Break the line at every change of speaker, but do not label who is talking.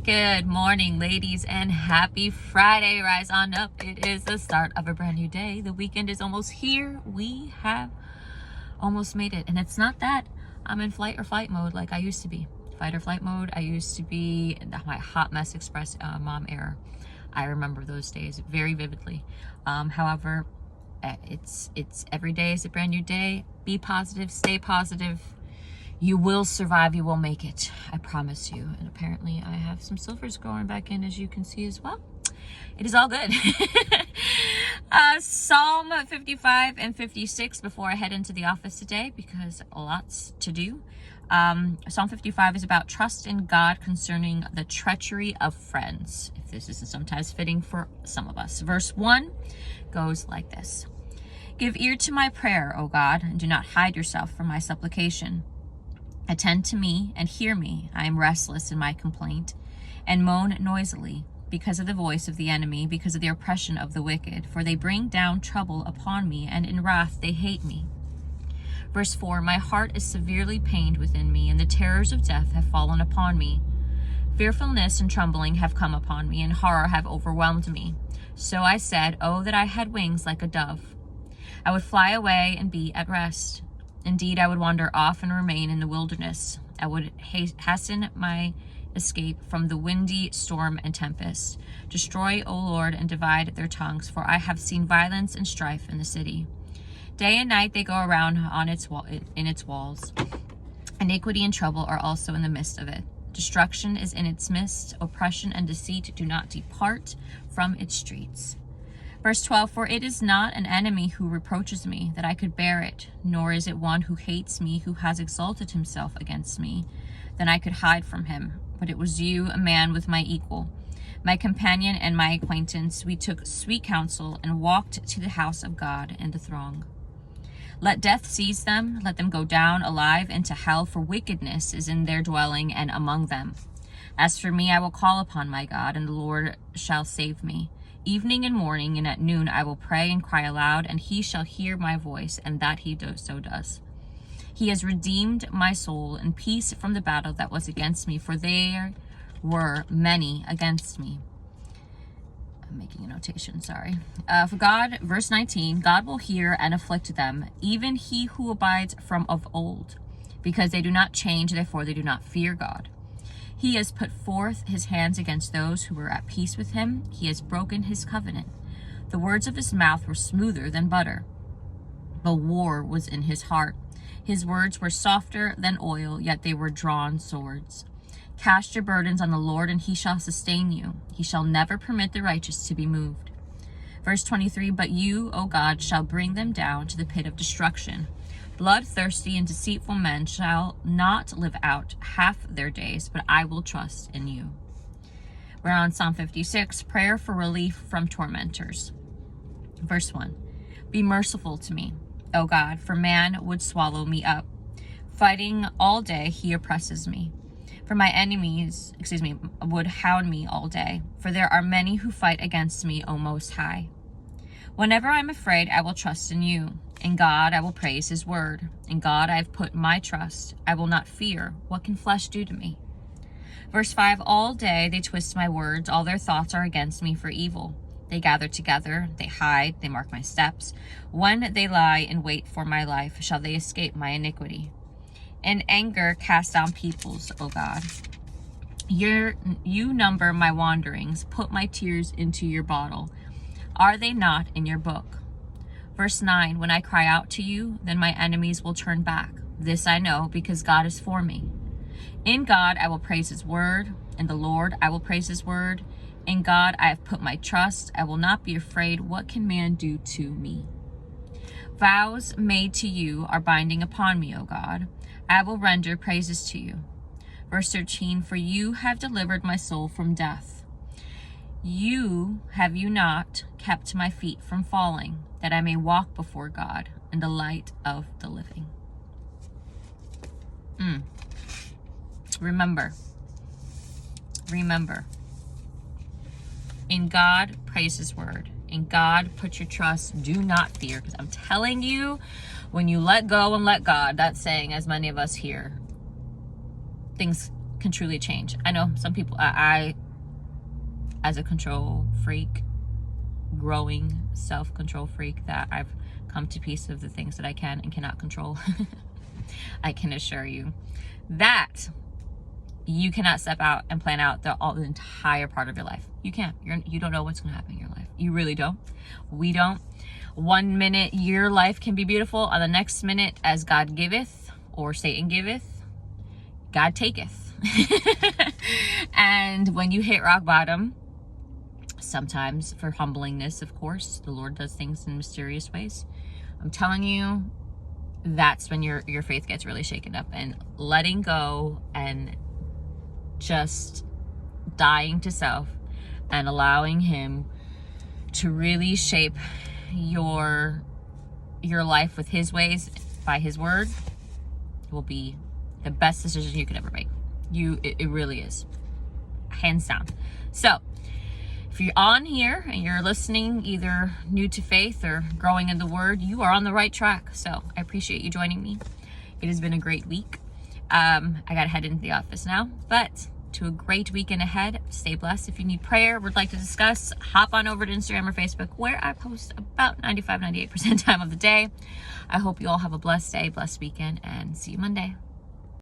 Good morning, ladies, and happy Friday. Rise on up. It is the start of a brand new day. The weekend is almost here. We have almost made it. And it's not that I'm in fight or flight mode like I used to be. Fight or flight mode. I used to be in my hot mess express mom era. I remember those days very vividly. However, it's every day is a brand new day. Be positive. Stay positive. You will survive. You will make it. I promise you. And apparently I have some silvers going back in, as you can see as well. It is all good. Psalm 55 and 56 before I head into the office today, because lots to do. Psalm 55 is about trust in God concerning the treachery of friends. If this isn't sometimes fitting for some of us. Verse 1 goes like this. Give ear to my prayer, O God, and do not hide yourself from my supplication. Attend to me and hear me. I am restless in my complaint and moan noisily because of the voice of the enemy, because of the oppression of the wicked. For they bring down trouble upon me, and in wrath they hate me. Verse 4, my heart is severely pained within me, and the terrors of death have fallen upon me. Fearfulness and trembling have come upon me, and horror have overwhelmed me. So I said, oh, that I had wings like a dove. I would fly away and be at rest. Indeed, I would wander off and remain in the wilderness. I would hasten my escape from the windy storm and tempest. Destroy, O Lord, and divide their tongues, for I have seen violence and strife in the city. Day and night they go around on in its walls. Iniquity and trouble are also in the midst of it. Destruction is in its midst. Oppression and deceit do not depart from its streets. Verse 12, for it is not an enemy who reproaches me, that I could bear it, nor is it one who hates me, who has exalted himself against me, then I could hide from him. But it was you, a man with my equal, my companion and my acquaintance. We took sweet counsel and walked to the house of God in the throng. Let death seize them, let them go down alive into hell, for wickedness is in their dwelling and among them. As for me, I will call upon my God, and the Lord shall save me. Evening and morning and at noon I will pray and cry aloud, and he shall hear my voice, and that he so does. He has redeemed my soul in peace from the battle that was against me, for there were many against me. I'm making a notation, sorry. For God, verse 19, God will hear and afflict them, even he who abides from of old. Because they do not change, therefore they do not fear God. He has put forth his hands against those who were at peace with him. He has broken his covenant. The words of his mouth were smoother than butter, but war was in his heart. His words were softer than oil, yet they were drawn swords. Cast your burdens on the Lord, and he shall sustain you. He shall never permit the righteous to be moved. Verse 23, but you, O God, shall bring them down to the pit of destruction. Bloodthirsty and deceitful men shall not live out half their days, but I will trust in you. We're on Psalm 56, prayer for relief from tormentors. Verse 1, be merciful to me, O God, for man would swallow me up. Fighting all day, he oppresses me. For my enemies, would hound me all day. For there are many who fight against me, O Most High. Whenever I'm afraid, I will trust in you. In God, I will praise his word. In God, I have put my trust. I will not fear. What can flesh do to me? Verse 5, all day they twist my words. All their thoughts are against me for evil. They gather together. They hide. They mark my steps. When they lie in wait for my life, shall they escape my iniquity. In anger, cast down peoples, O God. You number my wanderings. Put my tears into your bottle. Are they not in your book? Verse 9, when I cry out to you, then my enemies will turn back. This I know, because God is for me. In God I will praise his word. In the Lord I will praise his word. In God I have put my trust. I will not be afraid. What can man do to me? Vows made to you are binding upon me, O God. I will render praises to you. Verse 13, for you have delivered my soul from death. Have you not kept my feet from falling, that I may walk before God in the light of the living. Remember. In God, praise his word. In God, put your trust. Do not fear. Because I'm telling you, when you let go and let God, that's saying, as many of us here, things can truly change. I know some people, I as a control freak, growing self-control freak, that I've come to peace of the things that I can and cannot control. I can assure you that you cannot step out and plan out the entire part of your life. You can't. You don't know what's going to happen in your life. You really don't. We don't. 1 minute your life can be beautiful, on the next minute, as God giveth or Satan giveth, God taketh. And when you hit rock bottom, sometimes for humblingness, of course, the Lord does things in mysterious ways. I'm telling you, that's when your faith gets really shaken up, and letting go and just dying to self and allowing him to really shape your life with his ways, by his word, will be the best decision you could ever make. It really is, hands down. So if you're on here and you're listening, either new to faith or growing in the word, you are on the right track. So I appreciate you joining me. It has been a great week. I gotta head into the office now, but to a great weekend ahead. Stay blessed. If you need prayer, would like to discuss, hop on over to Instagram or Facebook, where I post about 95-98% time of the day. I hope you all have a blessed day, blessed weekend, and see you Monday.